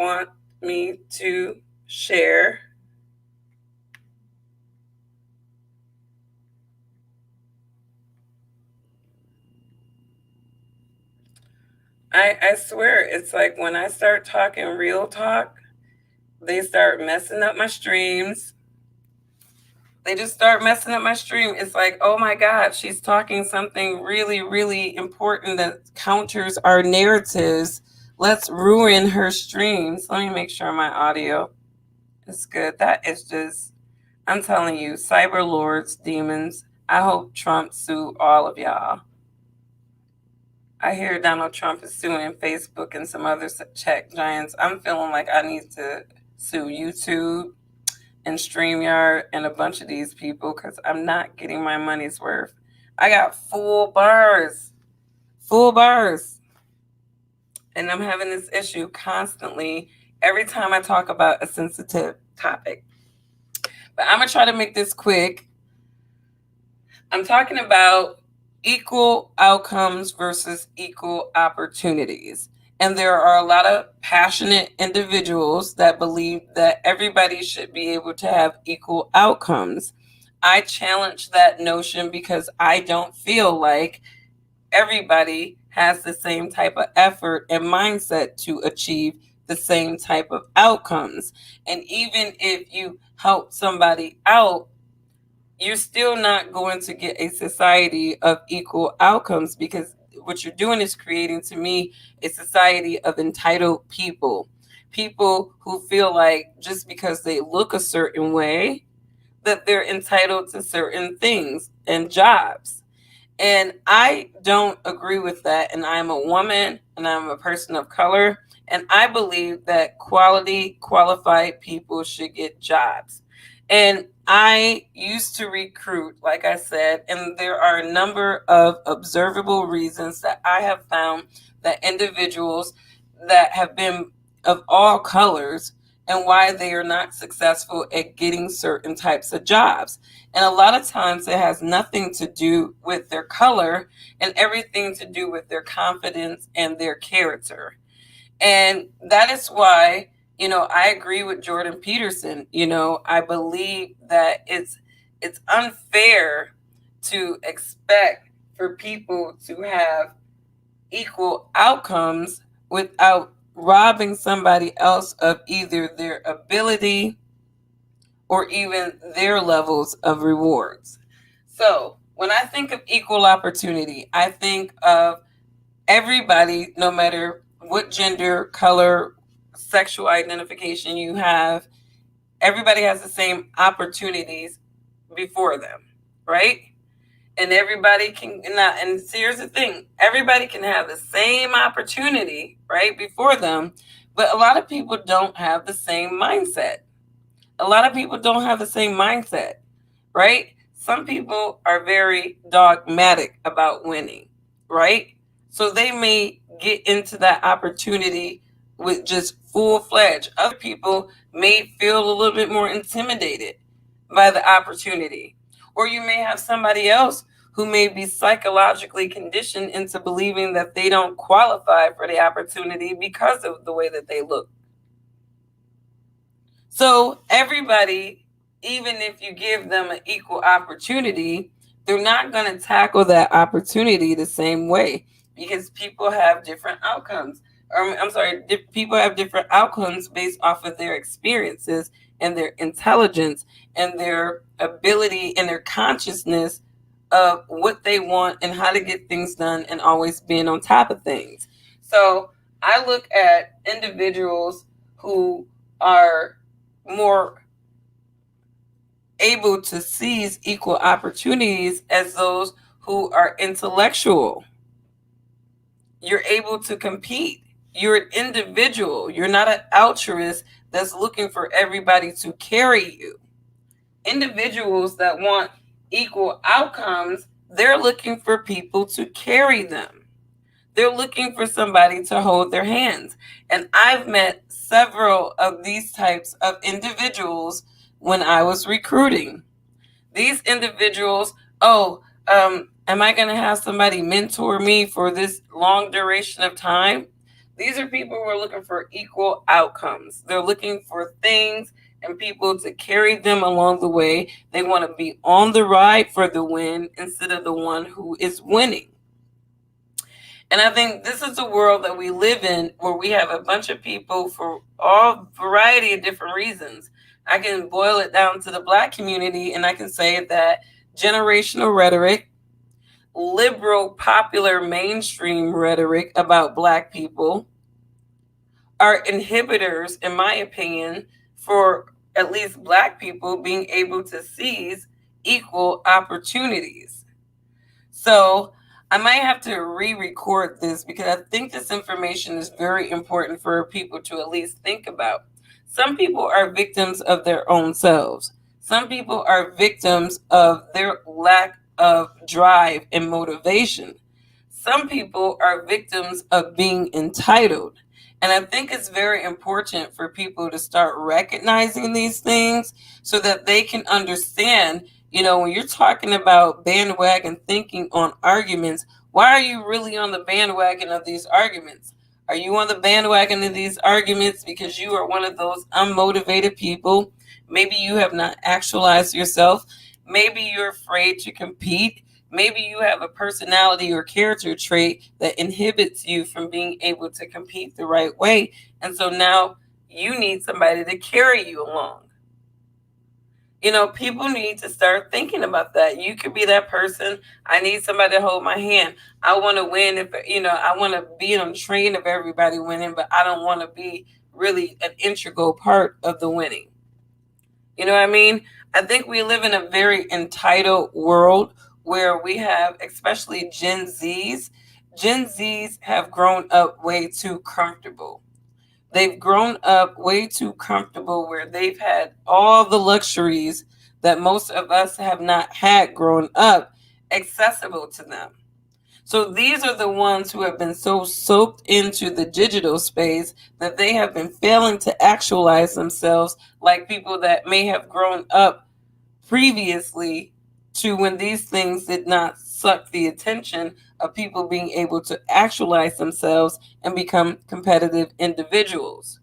want me to share. I swear, it's like when I start talking real talk, they start messing up my streams. They just start messing up my stream. It's like, oh my God, she's talking something really, really important that counters our narratives. Let's ruin her streams. Let me make sure my audio is good. That is just, I'm telling you, cyber lords, demons. I hope Trump sue all of y'all. I hear Donald Trump is suing Facebook and some other tech giants. I'm feeling like I need to sue YouTube and StreamYard and a bunch of these people because I'm not getting my money's worth. I got full bars, and I'm having this issue constantly every time I talk about a sensitive topic. But I'm going to try to make this quick. I'm talking about equal outcomes versus equal opportunities. And there are a lot of passionate individuals that believe that everybody should be able to have equal outcomes. I challenge that notion because I don't feel like everybody has the same type of effort and mindset to achieve the same type of outcomes. And even if you help somebody out, you're still not going to get a society of equal outcomes because what you're doing is creating, to me, a society of entitled people. People who feel like just because they look a certain way, that they're entitled to certain things and jobs. And I don't agree with that. And I'm a woman and I'm a person of color. And I believe that quality, qualified people should get jobs. And I used to recruit, like I said, and there are a number of observable reasons that I have found that individuals that have been of all colors and why they are not successful at getting certain types of jobs. And a lot of times it has nothing to do with their color and everything to do with their confidence and their character. And that is why, I agree with Jordan Peterson. I believe that it's unfair to expect for people to have equal outcomes without robbing somebody else of either their ability or even their levels of rewards. So, when I think of equal opportunity, I think of everybody, no matter what gender, color, sexual identification you have, everybody has the same opportunities before them, right? And everybody can not, and here's the thing, everybody can have the same opportunity right before them, but a lot of people don't have the same mindset. A lot of people don't have the same mindset, right? Some people are very dogmatic about winning, right? So they may get into that opportunity with just full fledged. Other people may feel a little bit more intimidated by the opportunity. Or you may have somebody else who may be psychologically conditioned into believing that they don't qualify for the opportunity because of the way that they look. So everybody, even if you give them an equal opportunity, they're not going to tackle that opportunity the same way because people have different outcomes. People have different outcomes based off of their experiences and their intelligence and their ability and their consciousness of what they want and how to get things done and always being on top of things. So I look at individuals who are more able to seize equal opportunities as those who are intellectual. You're able to compete. You're an individual. You're not an altruist that's looking for everybody to carry you. Individuals that want equal outcomes, they're looking for people to carry them. They're looking for somebody to hold their hands. And I've met several of these types of individuals when I was recruiting. These individuals, am I going to have somebody mentor me for this long duration of time? These are people who are looking for equal outcomes. They're looking for things and people to carry them along the way. They want to be on the ride for the win instead of the one who is winning. And I think this is the world that we live in, where we have a bunch of people for all variety of different reasons. I can boil it down to the Black community, and I can say that generational rhetoric, liberal, popular, mainstream rhetoric about Black people are inhibitors, in my opinion, for at least Black people being able to seize equal opportunities. So I might have to re-record this because I think this information is very important for people to at least think about. Some people are victims of their own selves. Some people are victims of their lack of drive and motivation. Some people are victims of being entitled. And I think it's very important for people to start recognizing these things so that they can understand, when you're talking about bandwagon thinking on arguments, why are you really on the bandwagon of these arguments? Are you on the bandwagon of these arguments because you are one of those unmotivated people? Maybe you have not actualized yourself. Maybe you're afraid to compete. Maybe you have a personality or character trait that inhibits you from being able to compete the right way. And so now you need somebody to carry you along. People need to start thinking about that. You could be that person. I need somebody to hold my hand. I want to win. I want to be on the train of everybody winning, but I don't want to be really an integral part of the winning. You know what I mean? I think we live in a very entitled world where we have, especially Gen Zs. Gen Zs have grown up way too comfortable. They've grown up way too comfortable where they've had all the luxuries that most of us have not had growing up accessible to them. So these are the ones who have been so soaked into the digital space that they have been failing to actualize themselves like people that may have grown up previously to when these things did not suck the attention of people being able to actualize themselves and become competitive individuals.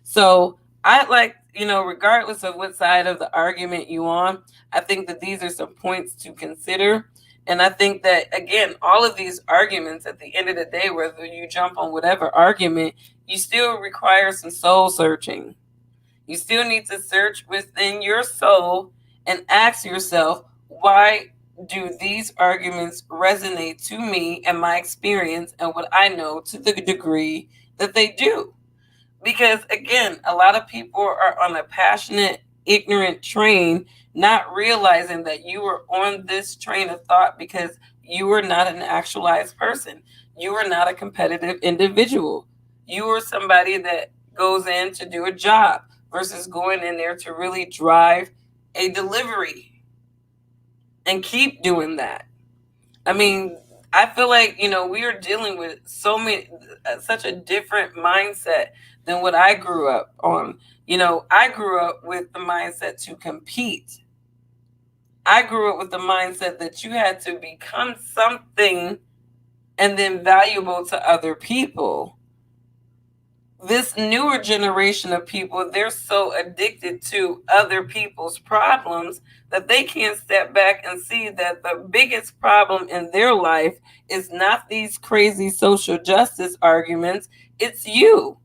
So I like, regardless of what side of the argument you on, I think that these are some points to consider. And I think that, again, all of these arguments at the end of the day, whether you jump on whatever argument, you still require some soul searching. You still need to search within your soul and ask yourself, why do these arguments resonate to me and my experience and what I know to the degree that they do? Because, again, a lot of people are on a passionate, ignorant train, not realizing that you are on this train of thought because you are not an actualized person. You are not a competitive individual. You are somebody that goes in to do a job versus going in there to really drive a delivery and keep doing that. I mean, I feel like, we are dealing with such a different mindset than what I grew up on. I grew up with the mindset to compete. I grew up with the mindset that you had to become something and then valuable to other people. This newer generation of people, they're so addicted to other people's problems that they can't step back and see that the biggest problem in their life is not these crazy social justice arguments. It's you.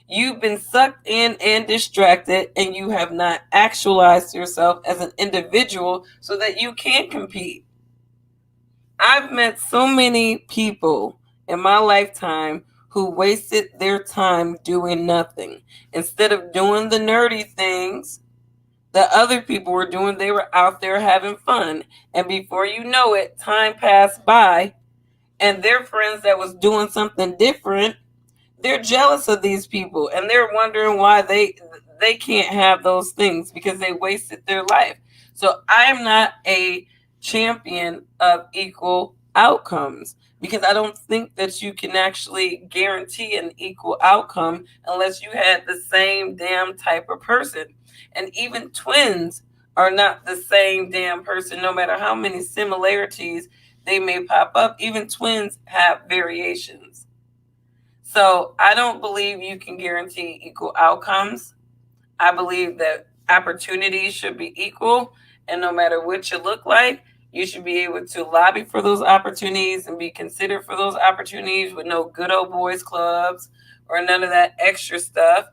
You've been sucked in and distracted, and you have not actualized yourself as an individual so that you can compete. I've met so many people in my lifetime who wasted their time doing nothing. Instead of doing the nerdy things that other people were doing, they were out there having fun. And before you know it, time passed by, and their friends that was doing something different, they're jealous of these people, and they're wondering why they can't have those things because they wasted their life. So I am not a champion of equal outcomes because I don't think that you can actually guarantee an equal outcome unless you had the same damn type of person. And even twins are not the same damn person, no matter how many similarities they may pop up. Even twins have variations. So I don't believe you can guarantee equal outcomes. I believe that opportunities should be equal, and no matter what you look like, you should be able to lobby for those opportunities and be considered for those opportunities with no good old boys clubs or none of that extra stuff.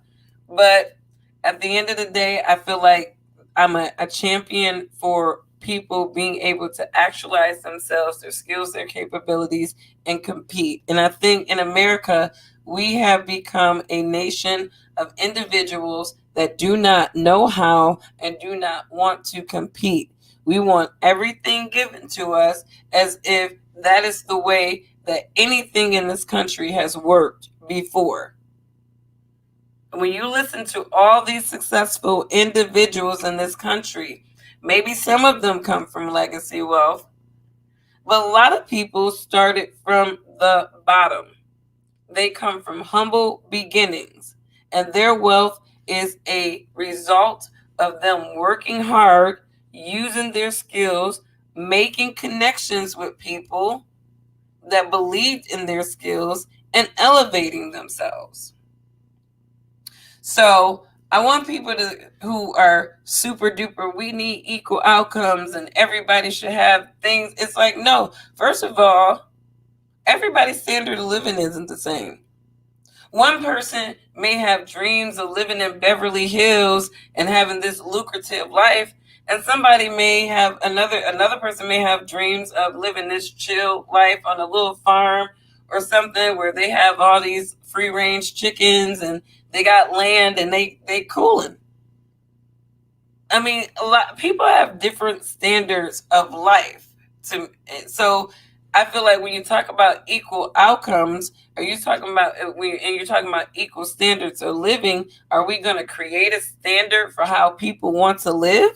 But at the end of the day, I feel like I'm a champion for people being able to actualize themselves, their skills, their capabilities, and compete. And I think in America, we have become a nation of individuals that do not know how and do not want to compete. We want everything given to us as if that is the way that anything in this country has worked before. When you listen to all these successful individuals in this country, maybe some of them come from legacy wealth, but a lot of people started from the bottom. They come from humble beginnings, and their wealth is a result of them working hard, using their skills, making connections with people that believed in their skills, and elevating themselves. So I want people who are super duper, we need equal outcomes and everybody should have things. It's like, no, first of all, everybody's standard of living isn't the same. One person may have dreams of living in Beverly Hills and having this lucrative life, and somebody may have another person may have dreams of living this chill life on a little farm or something where they have all these free range chickens and they got land and they cooling. I mean, a lot people have different standards of life. So I feel like when you talk about equal outcomes, are you talking about and you're talking about equal standards of living? Are we going to create a standard for how people want to live?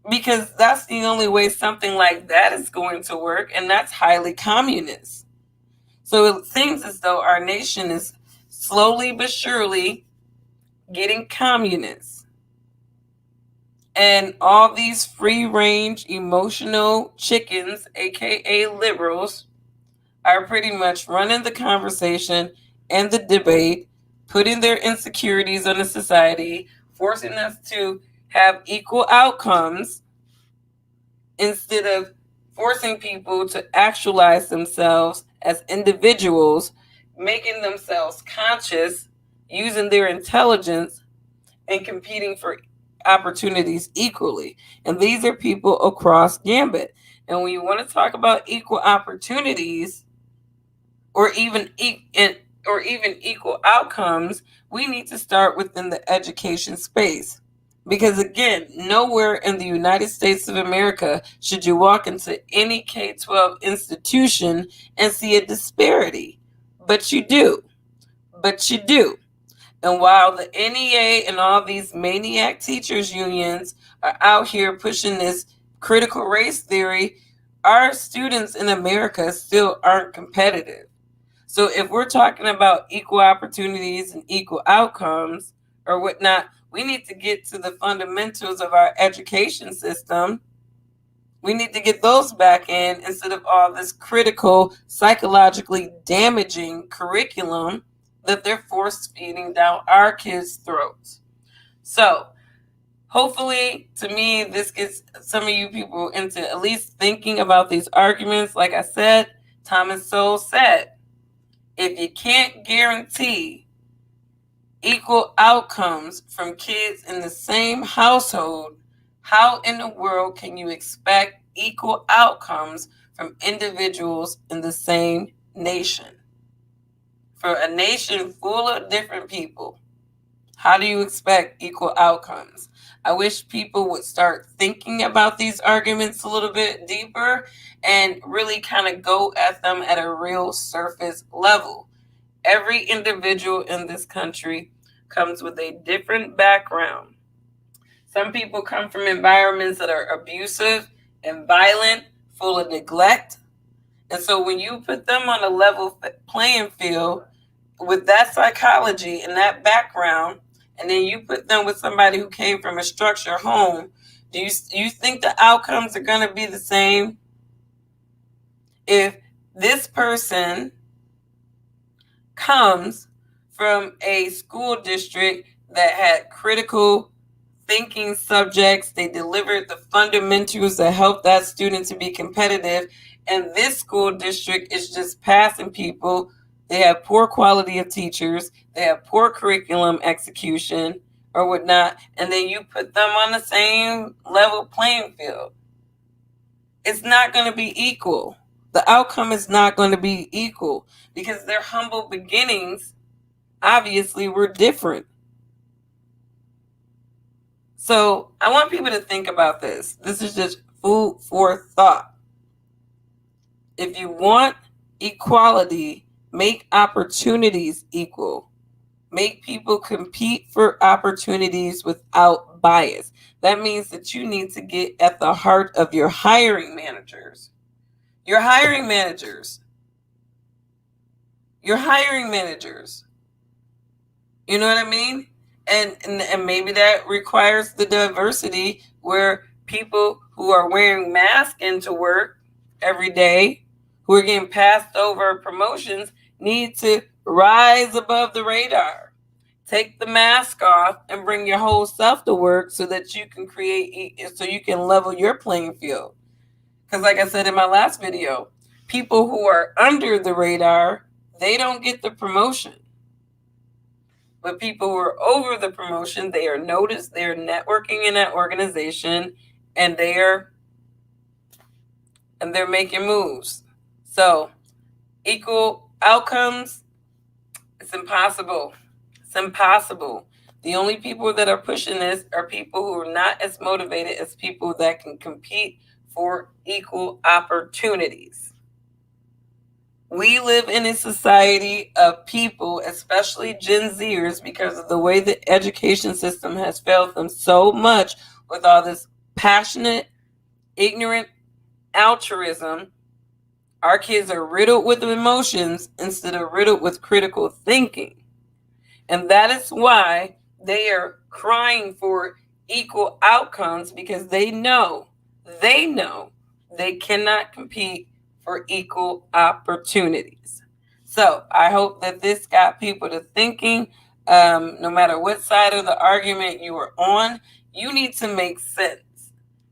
Because that's the only way something like that is going to work, and that's highly communist. So it seems as though our nation is slowly but surely getting communist. And all these free range emotional chickens, aka liberals, are pretty much running the conversation and the debate, putting their insecurities on the society, forcing us to have equal outcomes instead of forcing people to actualize themselves as individuals, making themselves conscious, using their intelligence, and competing for opportunities equally. And these are people across gambit. And when you want to talk about equal opportunities or even equal outcomes, we need to start within the education space. Because again, nowhere in the United States of America should you walk into any K-12 institution and see a disparity. But you do. But you do. And while the NEA and all these maniac teachers unions are out here pushing this critical race theory, our students in America still aren't competitive. So if we're talking about equal opportunities and equal outcomes or whatnot, we need to get to the fundamentals of our education system. We need to get those back in instead of all this critical, psychologically damaging curriculum that they're force feeding down our kids' throats. So hopefully, to me, this gets some of you people into at least thinking about these arguments. Like I said, Thomas Sowell said, if you can't guarantee equal outcomes from kids in the same household, how in the world can you expect equal outcomes from individuals in the same nation? For a nation full of different people, how do you expect equal outcomes? I wish people would start thinking about these arguments a little bit deeper and really kind of go at them at a real surface level. Every individual in this country comes with a different background. Some people come from environments that are abusive and violent, full of neglect. And so when you put them on a level playing field with that psychology and that background, and then you put them with somebody who came from a structured home, do you think the outcomes are going to be the same? If this person comes from a school district that had critical thinking subjects. They delivered the fundamentals that help that student to be competitive. And this school district is just passing people. They have poor quality of teachers. They have poor curriculum execution or whatnot. And then you put them on the same level playing field. It's not going to be equal. The outcome is not going to be equal because their humble beginnings obviously were different. So I want people to think about this. This is just food for thought. If you want equality, make opportunities equal. Make people compete for opportunities without bias. That means that you need to get at the heart of your hiring managers. Your hiring managers. Your hiring managers. You know what I mean? And maybe that requires the diversity where people who are wearing masks into work every day, who are getting passed over promotions, need to rise above the radar. Take the mask off and bring your whole self to work so that you can so you can level your playing field. Because like I said in my last video, people who are under the radar, they don't get the promotion. But people who are over the promotion, they are noticed, they're networking in that organization, and they're making moves. So equal outcomes, it's impossible. It's impossible. The only people that are pushing this are people who are not as motivated as people that can compete for equal opportunities. We live in a society of people, especially Gen Zers, because of the way the education system has failed them so much with all this passionate, ignorant altruism. Our kids are riddled with emotions instead of riddled with critical thinking. And that is why they are crying for equal outcomes, because they know they cannot compete for equal opportunities. So I hope that this got people to thinking. No matter what side of the argument you are on, you need to make sense.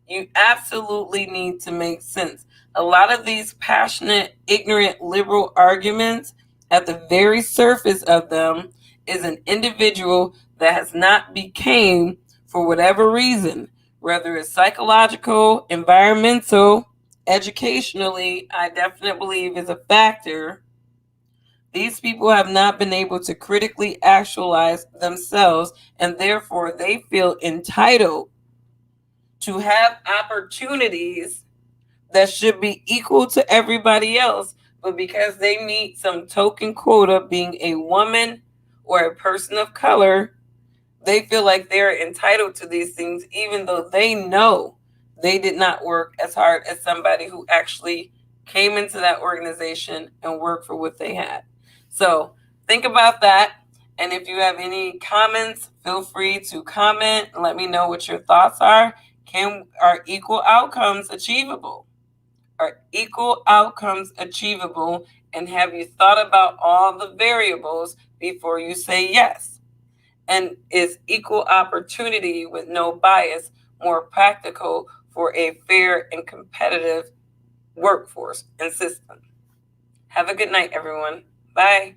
You absolutely need to make sense. A lot of these passionate, ignorant, liberal arguments, at the very surface of them is an individual that has not became, for whatever reason, whether it's psychological, environmental, educationally, I definitely believe is a factor. These people have not been able to critically actualize themselves, and therefore they feel entitled to have opportunities that should be equal to everybody else. But because they meet some token quota, being a woman or a person of color, they feel like they're entitled to these things, even though they know they did not work as hard as somebody who actually came into that organization and worked for what they had. So think about that. And if you have any comments, feel free to comment and let me know what your thoughts are. Are equal outcomes achievable? Are equal outcomes achievable? And have you thought about all the variables before you say yes? And is equal opportunity with no bias more practical for a fair and competitive workforce and system? Have a good night, everyone. Bye.